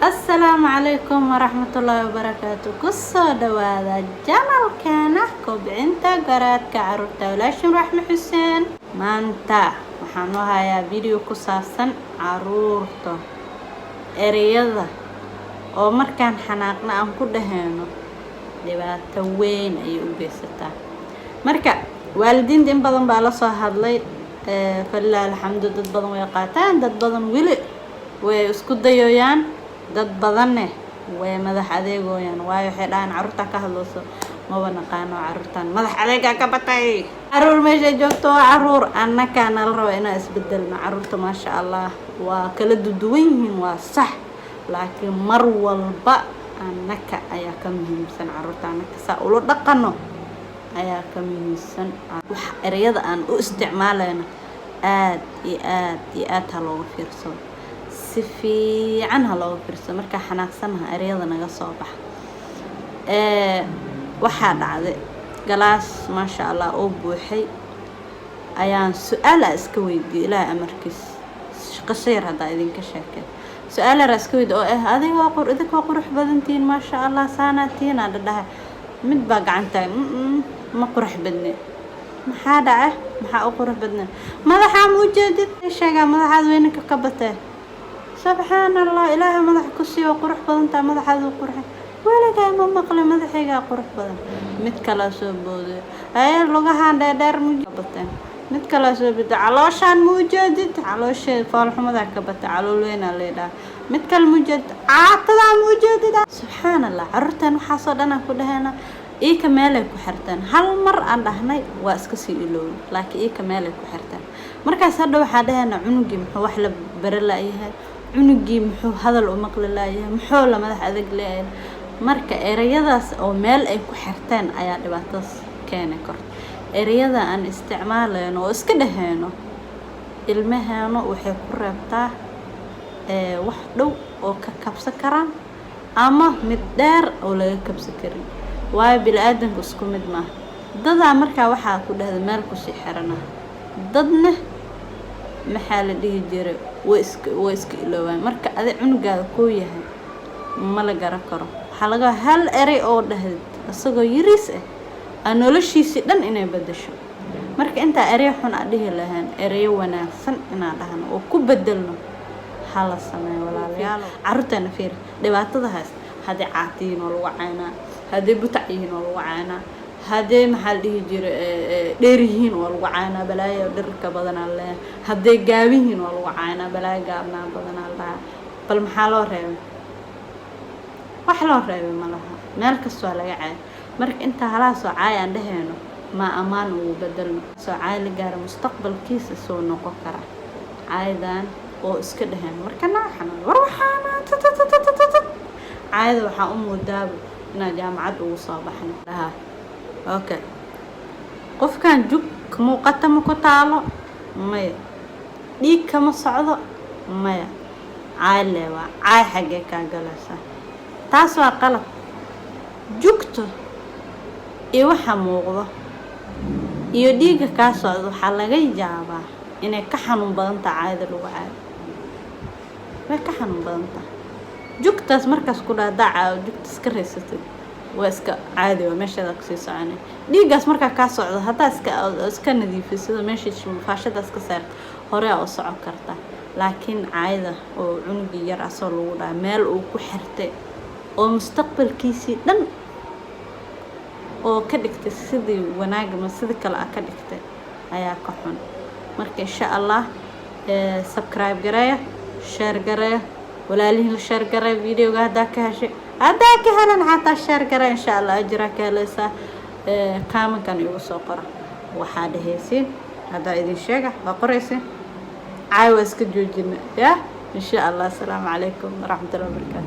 السلام عليكم ورحمة الله وبركاته. قصة دوادا جمال كان كوبcinta garaadka carruurta walaashin Raxme Xuseen. Maanta waxaan u hayaa video ku saabsan carruurta ereyada oo markaan xanaaqna aan ku dhaheeno dhibaato weyn ay u geysataa. Marka waalidiinta in badan baa la soo hadlay fallaahi alxamdu, dad badan way qaataan, dad badan weli way isku dayooyaan, dad badanne way madax adeegooyaan. waayo waxay dhahaan carruurta ka hadlayso maba naqaano, carruurtan madax adeega ka batay. carruur meesha joogto waa carruur, annaka nala rabo inaan isbedelno. carruurta maasha allah waa kala duwan yihiin, waa sax, laakiin mar walba annaka ayaa ka muhiimsan. carruurta annaka saa ula dhaqano ayaa ka muhiimsan. wax ereyada aan u isticmaalayno aad iyo aad ha looga fiirsado, si fiican ha looga fiirsado. marka xanaaqsanaha ereyada naga soo bax. waxaa dhacday galaas maasha allah oo buuxay ayaan su'aal iska weydiiyay ilaahay amarkiis. qasho yar haddaa idinka sheekay, su'aal yar iska weydiiyay oo adiga waa qurux badantiin maasha allah, saanatiin aan dhahay. mid baa gacanta ma qurux badne. maxaa dhacay? maxaa u qurux badne? madaxa ma ujeedid? sheega madaxaad weynka ka batay. subxaanallah, ilaahay madax ku siiyo qurux badantaa, madaxaad u qurxay. weligaa ma maqlay madaxayga qurux badan. mid kala soo booday ay lugahan dheer mu bateen. mid kala soo booday calooshaan mu ujeedid? caloosheed foolxumada ka batay, calool weyn aa leedahay. mid kale mu ujeedid? caatada mu ujeedid? subxaanallah, carruurtan waxaa soo dhan ku dhaheena iika meelay ku xirtaan. hal mar aan dhahnay waa iska sii ilowin, laakiin iika meelay ku xirtaan. markaas hadda waxaa dhaheena cunugii muxuu wax la bari laayahay, cunugii muxuu hadal u maqli laayahay, muxuu la madax adag leeyahay. marka ereyadaas oo meel ay ku xirtaan ayaa dhibaatadas keeni karta. ereyada aan isticmaalayno oo iska dhaheeno ilmaheena waxay ku reebtaa wax dhow oo ka kabsan karaan ama mid dheer oo laga kabsan karin. waayo bini'aadanku isku mid maaha. dadaa markaa waxaa ku dhahda meel ku sii xirana, dadna maxaa la dhihi jiray way iska iloobaan. marka adi cunugaada kuu yahay ma la garan karo. waxaa laga hal erey oo dhahdid isagoo yariis ah noloshiisii dhan inay bedesho. marka intaa erey xun aan dhihi lahayn, ereyo wanaagsan inaan dhahno oo ku bedelno hala sameeyo walaalayaal. carruurtana fiir dhibaatada haysta, haddii caatiyiin oo lagu caynaa, haddii butac yihiin oo lagu caynaa, haddii maxaa la dhihi jiray dheer yihiin oo lagu caynaa, balaayo dhirka badanaa leeyahay. haddii gaaban yihiin oo lagu caynaa, balaayo gaabnaa badanaa leeyahay. bal maxaa loo reebay? wax loo reebay ma laha, meel kastoo laga caay. marka intaa halaa soo caay aan dhaheeno ma ammaan ugu bedelno. soo caay la gaaro mustaqbalkiisa soo noqon kara. caaydan oo iska dhaheeno marka naaxana war waxaana caayda waxaa u moodaaba inaan jaamacad ugu soo baxno. dhaha okay, qofkan jug muuqata ma ku taalo? maya. dhiig kama socdo? maya. caay leewaa, caay xaggee kaa galaysaa? taas waa qalab. jugto iyo waxa muuqdo iyo dhiigga kaa socdo waxaa laga yaabaa inay ka xanuun badan tahay caayda lagu caayo. way ka xanuun badan tahay. jugtaas markaas ku dhahdaa caayo, jugta iska reysatay waa iska caadi, waa meeshaada kasii soconay. dhiiggaas markaa kaa socdo haddaa iska nadiifiso meeshii faashadaas ka saarta hore aa u socon kartaa. laakiin caayda oo cunugii yar asoo lagu dhaha meel uu ku xirtay oo mustaqbalkiisii dhan oo ka dhigtay sidii wanaag ma sidii kale ka dhigtay ayaa ka xun. marka insha allah subscribe gareeya, share gareeya, walaalihiin la share gareeya videoga haddaa ka heshay. haddaa ka helan xataa share gareeya, insha allah ajira ka helaysaa. kaamankan igu soo qora waxaa dhahaysiin, haddaa idin sheega waa qoraysiin. caawa iska joojina ya insha allah. asalaamu calaykum waraxmatullahi wabarakaatu.